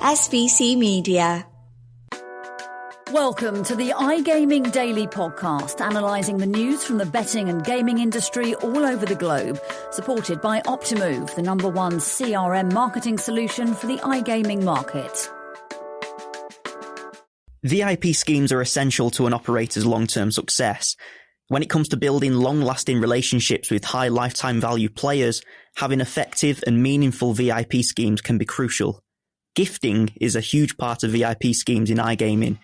SVC Media. Welcome to the iGaming Daily Podcast, analysing the news from the betting and gaming industry all over the globe, supported by Optimove, the #1 CRM marketing solution for the iGaming market. VIP schemes are essential to an operator's long-term success. When it comes to building long-lasting relationships with high lifetime value players, having effective and meaningful VIP schemes can be crucial. Gifting is a huge part of VIP schemes in iGaming,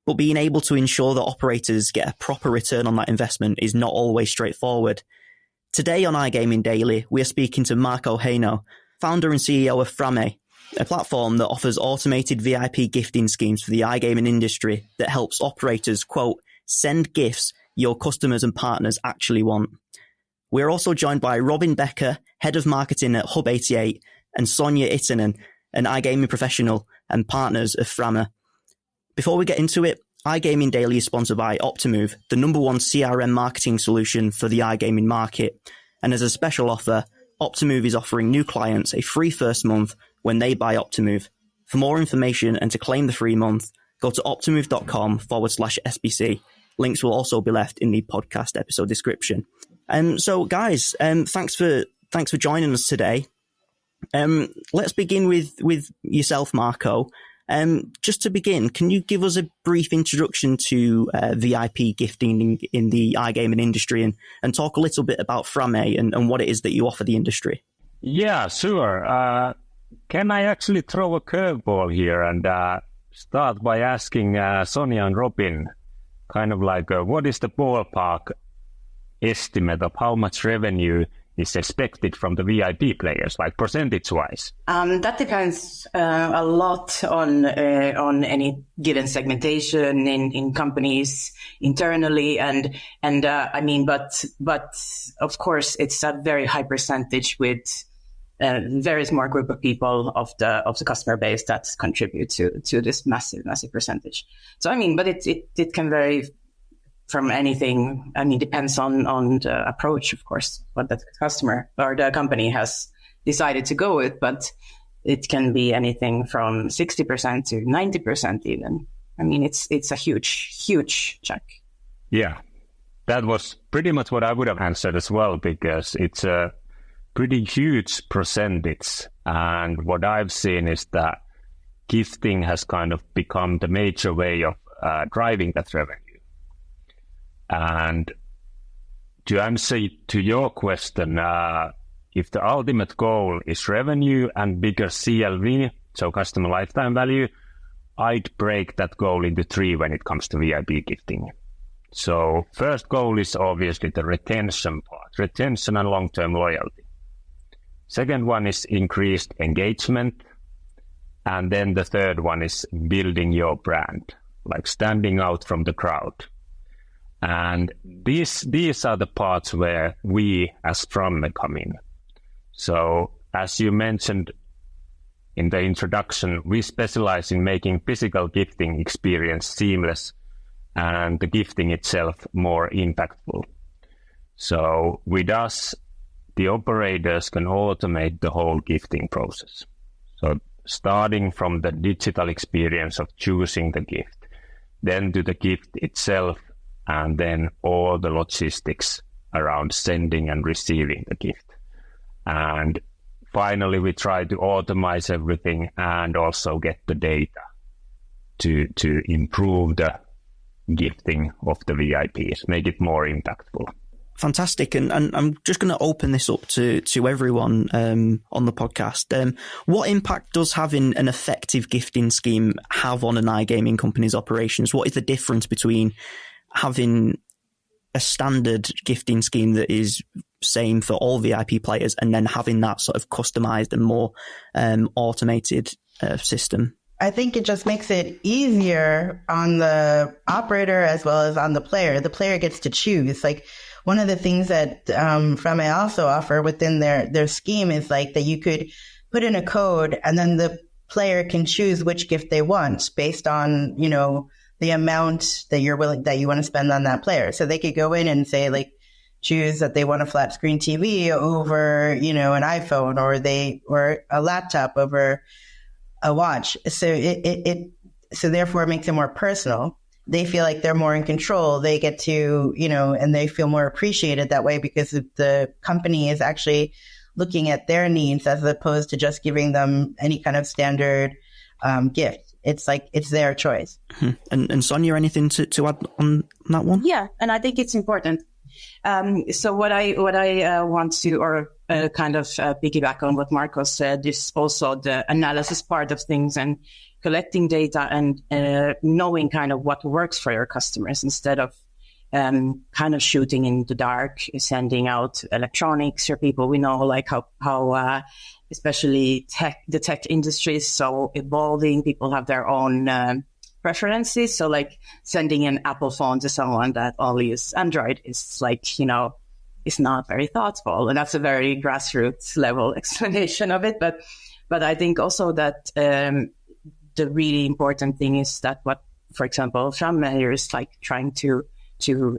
but being able to ensure that operators get a proper return on that investment is not always straightforward. Today on iGaming Daily, we are speaking to Marko Heino, founder and CEO of Framme, a platform that offers automated VIP gifting schemes for the iGaming industry that helps operators, quote, send gifts your customers and partners actually want. We're also joined by Robin Becker, head of marketing at Hub88, and Sonja Itäinen, an iGaming professional and partners of Framme. Before we get into it, iGaming Daily is sponsored by Optimove, the #1 CRM marketing solution for the iGaming market. And as a special offer, Optimove is offering new clients a free first month when they buy Optimove. For more information and to claim the free month, go to optimove.com/SBC. Links will also be left in the podcast episode description. So guys, thanks for joining us today. Let's begin with yourself, Marko. Just to begin, can you give us a brief introduction to VIP gifting in the iGaming industry and talk a little bit about Framme and what it is that you offer the industry? Yeah, sure. Can I actually throw a curveball here and start by asking Sonja and Robin, kind of like what is the ballpark estimate of how much revenue is expected from the VIP players, like percentage-wise? That depends a lot on any given segmentation in companies internally, and I mean, but of course it's a very high percentage with very small group of people of the customer base that contribute to this massive percentage. So I mean, but it can vary from anything. I mean, depends on the approach, of course, what the customer or the company has decided to go with, but it can be anything from 60% to 90% even. I mean, it's a huge check. Yeah, that was pretty much what I would have answered as well, because it's a pretty huge percentage. And what I've seen is that gifting has kind of become the major way of driving that revenue. And to answer to your question, if the ultimate goal is revenue and bigger CLV, so customer lifetime value, I'd break that goal into 3 when it comes to VIP gifting. So first goal is obviously the retention part, retention and long-term loyalty. Second one is increased engagement. And then the third one is building your brand, like standing out from the crowd. And these are the parts where we as Framme come in. So as you mentioned in the introduction, we specialize in making physical gifting experience seamless and the gifting itself more impactful. So with us, the operators can automate the whole gifting process. So starting from the digital experience of choosing the gift, then to the gift itself, and then all the logistics around sending and receiving the gift. And finally, we try to automate everything and also get the data to improve the gifting of the VIPs, make it more impactful. Fantastic. And I'm just going to open this up to everyone on the podcast. What impact does having an effective gifting scheme have on an iGaming company's operations? What is the difference between having a standard gifting scheme that is same for all VIP players and then having that sort of customized and more automated system? I think it just makes it easier on the operator as well as on the player. The player gets to choose. Like, one of the things that Framme also offer within their scheme is like that you could put in a code and then the player can choose which gift they want based on, you know, the amount that you want to spend on that player. So they could go in and say, like, choose that they want a flat screen TV over, you know, an iPhone, or a laptop over a watch. So so therefore it makes it more personal. They feel like they're more in control. They get to, and they feel more appreciated that way because the company is actually looking at their needs as opposed to just giving them any kind of standard gift. It's like, it's their choice. And Sonja, anything to add on that one? Yeah, and I think it's important. So what I want to, kind of piggyback on what Marko said, is also the analysis part of things and collecting data and knowing kind of what works for your customers instead of kind of shooting in the dark, sending out electronics or people. We know like how especially the tech industry is so evolving. People have their own preferences. So like sending an Apple phone to someone that only uses Android is like, is not very thoughtful. And that's a very grassroots level explanation of it. But I think also that the really important thing is that what, for example, Framme here is like trying to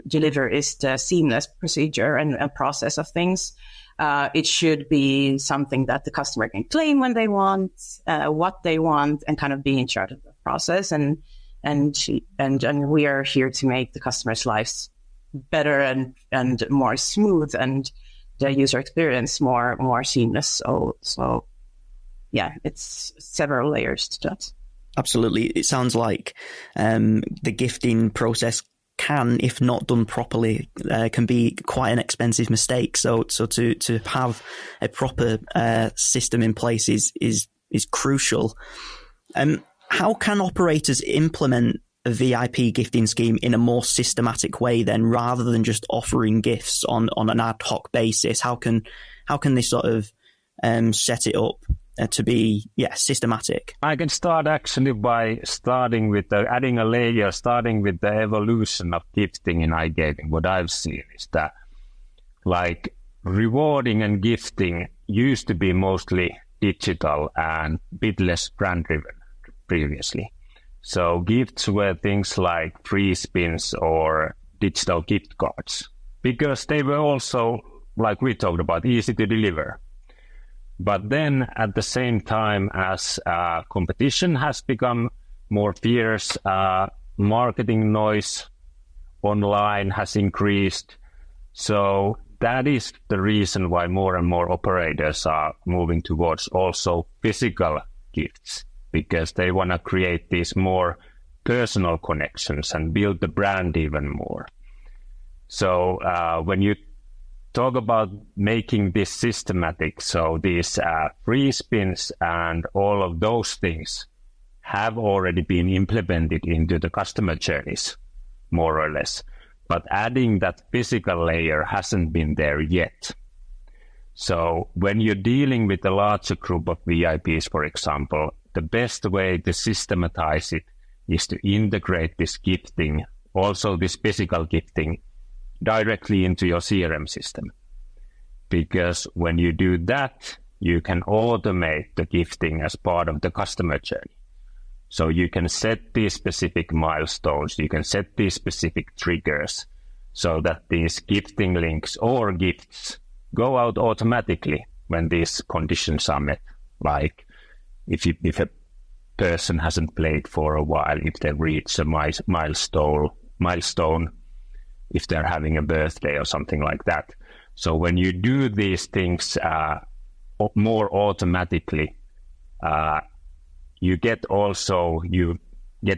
deliver is the seamless procedure and process of things. It should be something that the customer can claim when they want, what they want, and kind of be in charge of the process. And we are here to make the customers' lives better and more smooth, and the user experience more seamless. So yeah, it's several layers to that. Absolutely. It sounds like the gifting process can, if not done properly, can be quite an expensive mistake. So to have a proper system in place is crucial. How can operators implement a VIP gifting scheme in a more systematic way then, rather than just offering gifts on an ad hoc basis? How can they sort of set it up to be systematic? I can start actually by starting with adding a layer, starting with the evolution of gifting in iGaming. What I've seen is that like rewarding and gifting used to be mostly digital and a bit less brand driven previously. So gifts were things like free spins or digital gift cards, because they were also, like we talked about, easy to deliver. But then at the same time as competition has become more fierce, marketing noise online has increased. So that is the reason why more and more operators are moving towards also physical gifts, because they want to create these more personal connections and build the brand even more. So when you talk about making this systematic, so these free spins and all of those things have already been implemented into the customer journeys, more or less. But adding that physical layer hasn't been there yet. So when you're dealing with a larger group of VIPs, for example, the best way to systematize it is to integrate this gifting, also this physical gifting, directly into your CRM system. Because when you do that, you can automate the gifting as part of the customer journey. So you can set these specific milestones, you can set these specific triggers, so that these gifting links or gifts go out automatically when these conditions are met. Like if a person hasn't played for a while, if they reach a milestone, if they're having a birthday or something like that. So when you do these things more automatically, you get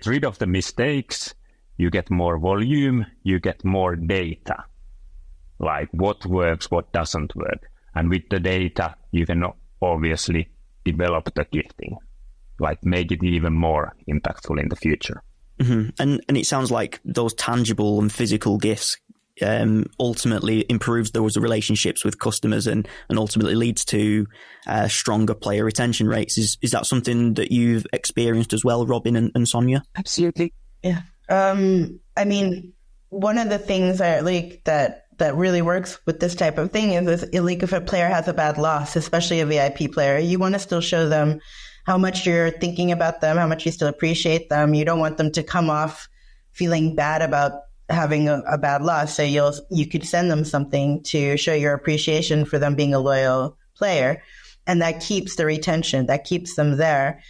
rid of the mistakes, you get more volume, you get more data, like what works, what doesn't work. And with the data, you can obviously develop the gifting, like make it even more impactful in the future. Mm-hmm. And it sounds like those tangible and physical gifts ultimately improves those relationships with customers and ultimately leads to stronger player retention rates. Is that something that you've experienced as well, Robin and Sonja? Absolutely. Yeah. I mean, one of the things that really works with this type of thing is like if a player has a bad loss, especially a VIP player, you want to still show them how much you're thinking about them, how much you still appreciate them. You don't want them to come off feeling bad about having a bad loss. So you could send them something to show your appreciation for them being a loyal player. and that keeps the retention, that keeps them there.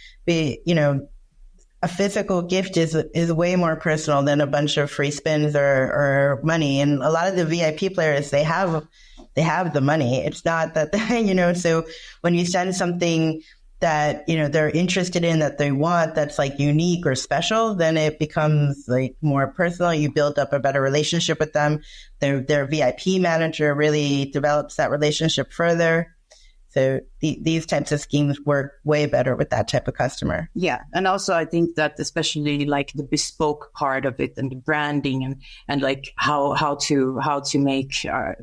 A physical gift is way more personal than a bunch of free spins or money. And a lot of the VIP players, they have the money. It's not that, so when you send something that, they're interested in, that they want, that's like unique or special, then it becomes like more personal. You build up a better relationship with them. Their VIP manager really develops that relationship further. So these types of schemes work way better with that type of customer. Yeah. And also I think that especially like the bespoke part of it and the branding and like how to make our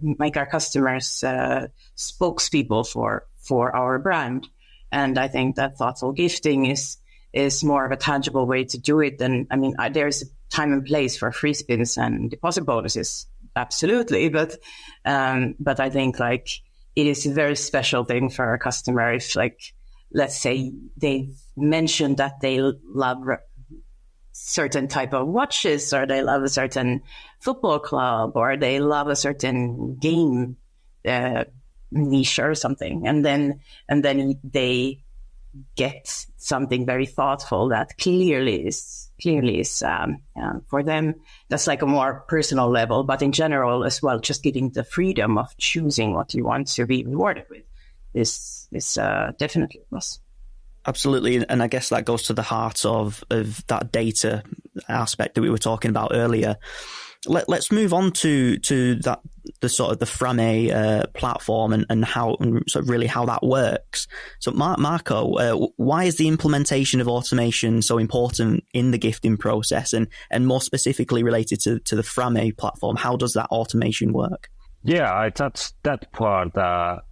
customers spokespeople for our brand. And I think that thoughtful gifting is more of a tangible way to do it. And I mean, there's a time and place for free spins and deposit bonuses. Absolutely. But I think like, it is a very special thing for a customer if, like, let's say they mentioned that they love certain type of watches, or they love a certain football club, or they love a certain game niche or something, and then they get something very thoughtful that clearly is for them. That's like a more personal level, but in general as well, just getting the freedom of choosing what you want to be rewarded with is definitely a plus. Absolutely, and I guess that goes to the heart of that data aspect that we were talking about earlier. Let's move on to that, the sort of the Framme platform and how sort of really how that works. So Marko, why is the implementation of automation so important in the gifting process, and more specifically related to the Framme platform? How does that automation work? Yeah, I touched that part a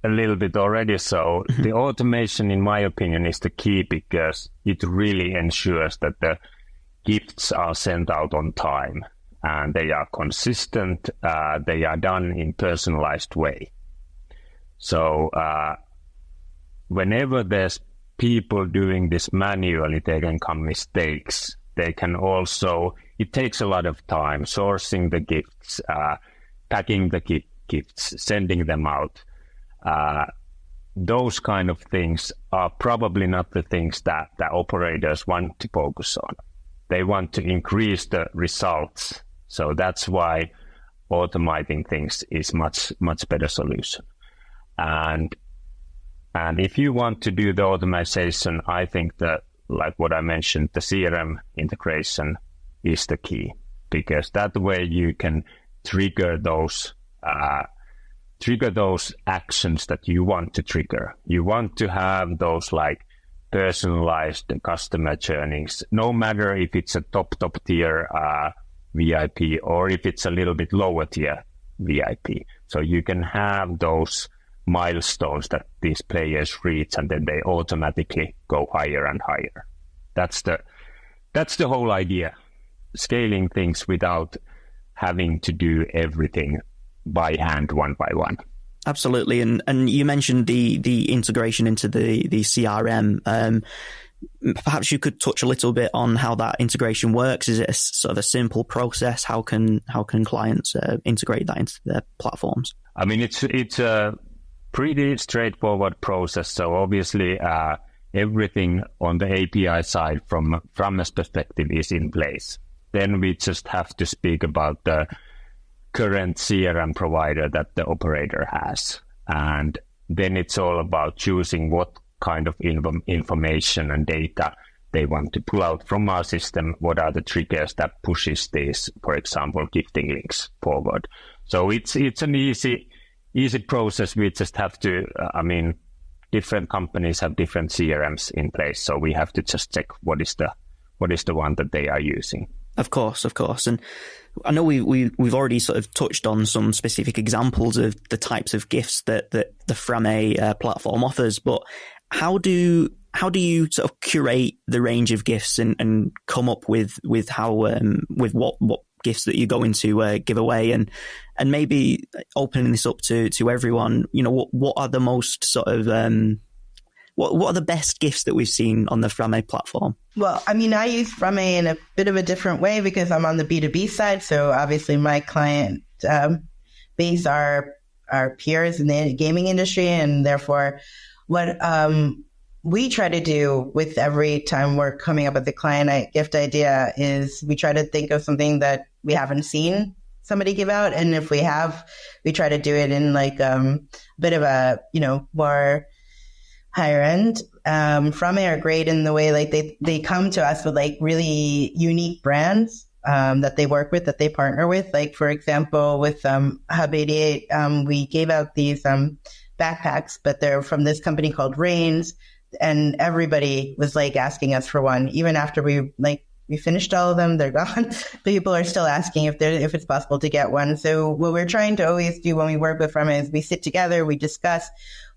little bit already. So the automation, in my opinion, is the key, because it really ensures that the gifts are sent out on time. And they are consistent, they are done in personalized way. So whenever there's people doing this manually, there can come mistakes. They can also, it takes a lot of time sourcing the gifts, packing the gifts, sending them out. Those kind of things are probably not the things that the operators want to focus on. They want to increase the results. So that's why automating things is much better solution. And if you want to do the automation, I think that, like what I mentioned, the CRM integration is the key, because that way you can trigger those actions that you want to trigger. You want to have those like personalized customer journeys, no matter if it's a top tier VIP or if it's a little bit lower tier VIP. So you can have those milestones that these players reach, and then they automatically go higher and higher. That's the whole idea. Scaling things without having to do everything by hand, one by one. Absolutely. And you mentioned the integration into the CRM. Perhaps you could touch a little bit on how that integration works. Is it a sort of a simple process? How can clients integrate that into their platforms? I mean, it's a pretty straightforward process. So obviously, everything on the API side from Framme's perspective is in place. Then we just have to speak about the current CRM provider that the operator has. And then it's all about choosing what kind of information and data they want to pull out from our system. What are the triggers that pushes these, for example, gifting links forward? So it's an easy process. We just have to, different companies have different CRMs in place. So we have to just check what is the one that they are using. Of course. And I know we've already sort of touched on some specific examples of the types of gifts that the Framme platform offers, but how do you sort of curate the range of gifts and come up with how with what gifts that you're going to give away, and maybe opening this up to everyone? You know, what are the most sort of what are the best gifts that we've seen on the Framme platform? Well, I mean, I use Framme in a bit of a different way because I'm on the B2B side. So obviously my client base are peers in the gaming industry, and therefore what we try to do with every time we're coming up with a client gift idea is we try to think of something that we haven't seen somebody give out. And if we have, we try to do it in like a bit of a, more higher end. Framme are great in the way like they come to us with like really unique brands that they work with, that they partner with. Like, for example, with Hub 88, we gave out these backpacks, but they're from this company called Rains. And everybody was like asking us for one, even after we finished all of them, they're gone. People are still asking if it's possible to get one. So what we're trying to always do when we work with Framme is we sit together, we discuss,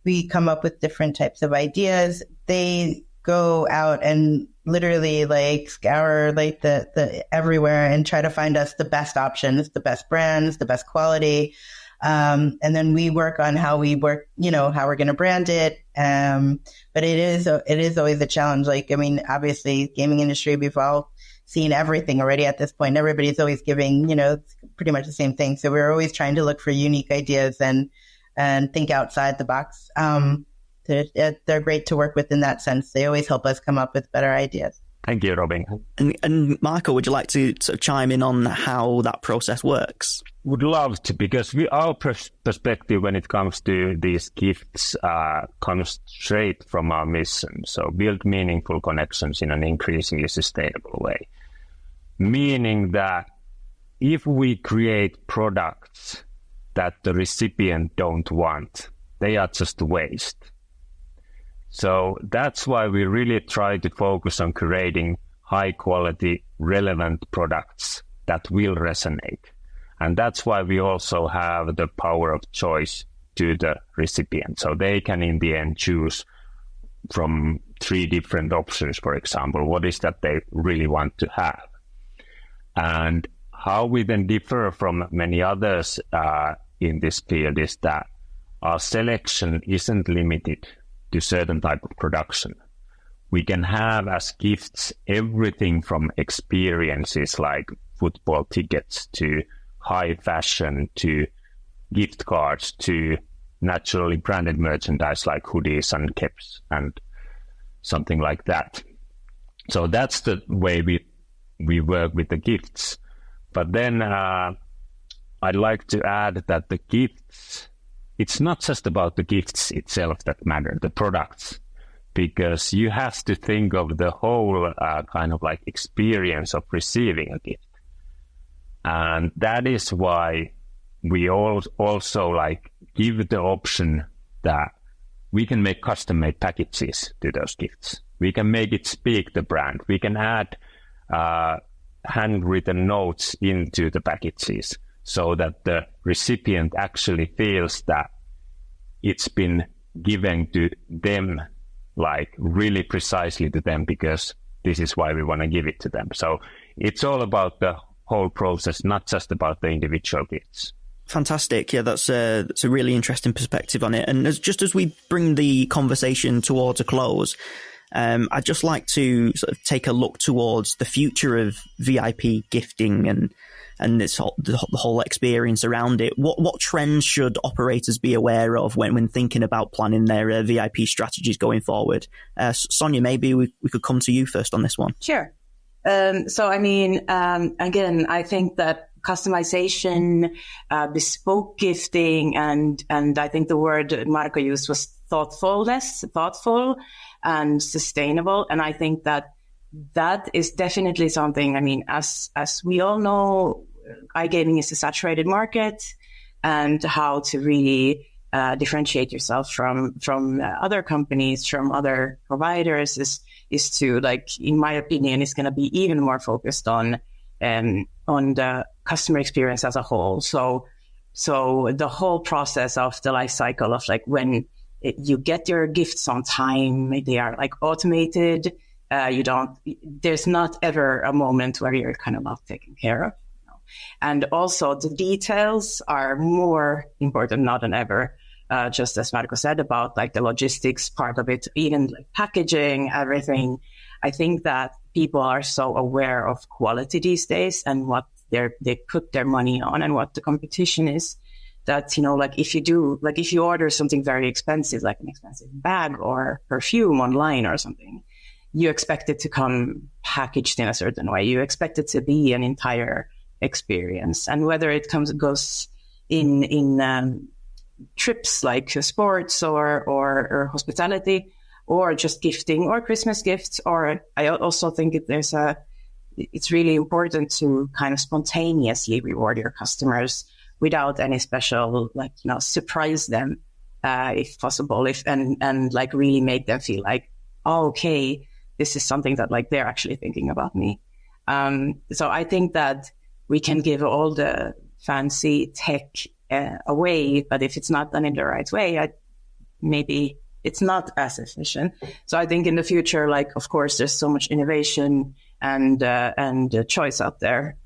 we come up with different types of ideas. They go out and literally like scour like the everywhere and try to find us the best options, the best brands, the best quality. And then we work on how we work, how we're going to brand it. But it is always a challenge. Like, I mean, obviously gaming industry, we've all seen everything already at this point. Everybody's always giving, pretty much the same thing. So we're always trying to look for unique ideas and think outside the box. They're great to work with in that sense. They always help us come up with better ideas. Thank you, Robin. And Marko, would you like to sort of chime in on how that process works? Would love to, because our perspective when it comes to these gifts comes straight from our mission. So build meaningful connections in an increasingly sustainable way. Meaning that if we create products that the recipient don't want, they are just waste. So that's why we really try to focus on creating high quality, relevant products that will resonate. And that's why we also have the power of choice to the recipient. So they can in the end choose from 3 different options, for example, what is that they really want to have. And how we then differ from many others in this field is that our selection isn't limited to certain type of production. We can have as gifts everything from experiences like football tickets to high fashion to gift cards to naturally branded merchandise like hoodies and caps and something like that. So that's the way we work with the gifts. But then I'd like to add that the gifts, it's not just about the gifts itself that matter, the products, because you have to think of the whole kind of like experience of receiving a gift. And that is why we also like give the option that we can make custom-made packages to those gifts. We can make it speak the brand. We can add handwritten notes into the packages so that the recipient actually feels that it's been given to them, like really precisely to them, because this is why we want to give it to them. So it's all about the whole process, not just about the individual gifts. Fantastic. Yeah, that's a really interesting perspective on it. And just as we bring the conversation towards a close, I'd just like to sort of take a look towards the future of VIP gifting and the whole experience around it. What trends should operators be aware of when thinking about planning their VIP strategies going forward? Sonja, maybe we could come to you first on this one. Sure. So, I mean, again, I think that customization, bespoke gifting, and I think the word Marko used was thoughtful and sustainable. And I think that is definitely something, I mean, as we all know, iGaming is a saturated market, and how to really differentiate yourself from other companies, from other providers is to, like, in my opinion, is going to be even more focused on the customer experience as a whole. So the whole process of the life cycle of like when you get your gifts on time, they are like automated. There's not ever a moment where you're kind of not taken care of. And also the details are more important now than ever. Just as Marko said about like the logistics part of it, even like packaging, everything. I think that people are so aware of quality these days and what they put their money on and what the competition is, that, you know, like if you order something very expensive, like an expensive bag or perfume online or something, you expect it to come packaged in a certain way. You expect it to be an entire experience. And whether it goes in trips like sports or hospitality, or just gifting or Christmas gifts, or I also think it's really important to kind of spontaneously reward your customers without any special, like, you know, surprise them, if possible, and like really make them feel like, oh, okay, this is something that like they're actually thinking about me. So I think that we can give all the fancy tech away, but if it's not done in the right way, maybe it's not as efficient. So I think in the future, like, of course, there's so much innovation and choice out there.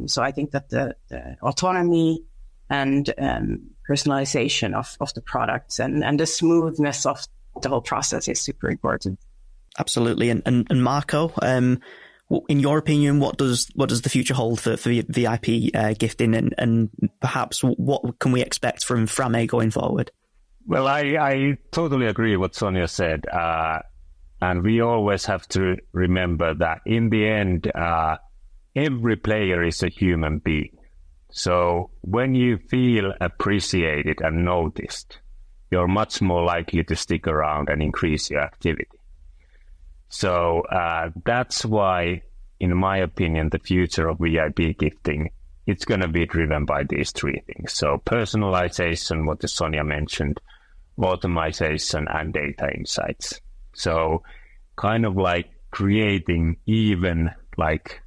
So I think that the autonomy and personalization of the products and the smoothness of the whole process is super important. Absolutely. And Marko, in your opinion, what does the future hold for VIP gifting, and perhaps what can we expect from Framme going forward? Well, I totally agree with what Sonja said. And we always have to remember that in the end, every player is a human being. So when you feel appreciated and noticed, you're much more likely to stick around and increase your activity. So that's why, in my opinion, the future of VIP gifting, it's going to be driven by these three things. So personalization, what Sonja mentioned, automation, and data insights. So kind of like creating even like,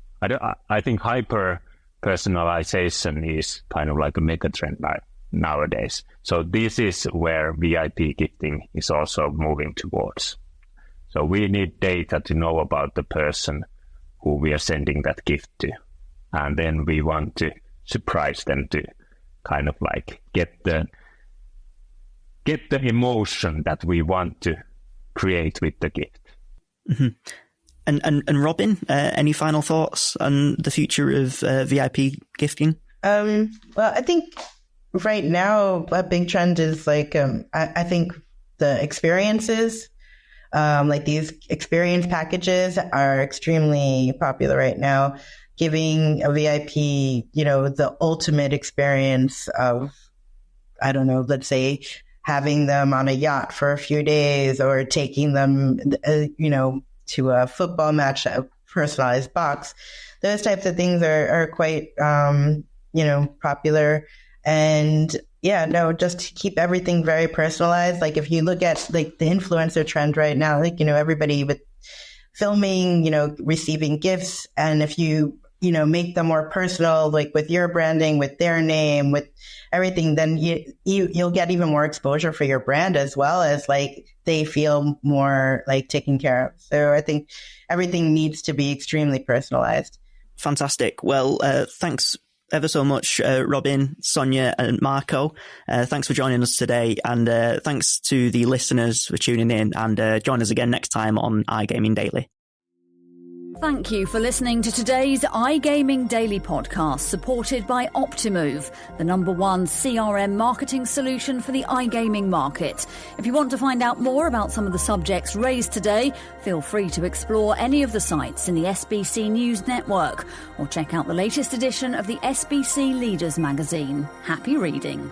I think hyper personalization is kind of like a mega trend nowadays. So this is where VIP gifting is also moving towards. So we need data to know about the person who we are sending that gift to. And then we want to surprise them to kind of like get the emotion that we want to create with the gift. Mm-hmm. And Robin, any final thoughts on the future of VIP gifting? Well, I think right now a big trend is like, I think the experiences, like these experience packages are extremely popular right now, giving a VIP, you know, the ultimate experience of, I don't know, let's say having them on a yacht for a few days, or taking them, you know, to a football match, a personalized box. Those types of things are quite, you know, popular. And yeah, no, just to keep everything very personalized. Like if you look at like the influencer trend right now, like, you know, everybody with filming, you know, receiving gifts. And if you know, make them more personal, like with your branding, with their name, with everything, then you'll get even more exposure for your brand, as well as like they feel more like taken care of. So I think everything needs to be extremely personalized. Fantastic. Well, thanks ever so much, Robin, Sonja, and Marko. Thanks for joining us today, and thanks to the listeners for tuning in, and join us again next time on iGaming Daily. Thank you for listening to today's iGaming Daily podcast, supported by Optimove, the #1 CRM marketing solution for the iGaming market. If you want to find out more about some of the subjects raised today, feel free to explore any of the sites in the SBC News network, or check out the latest edition of the SBC Leaders magazine. Happy reading.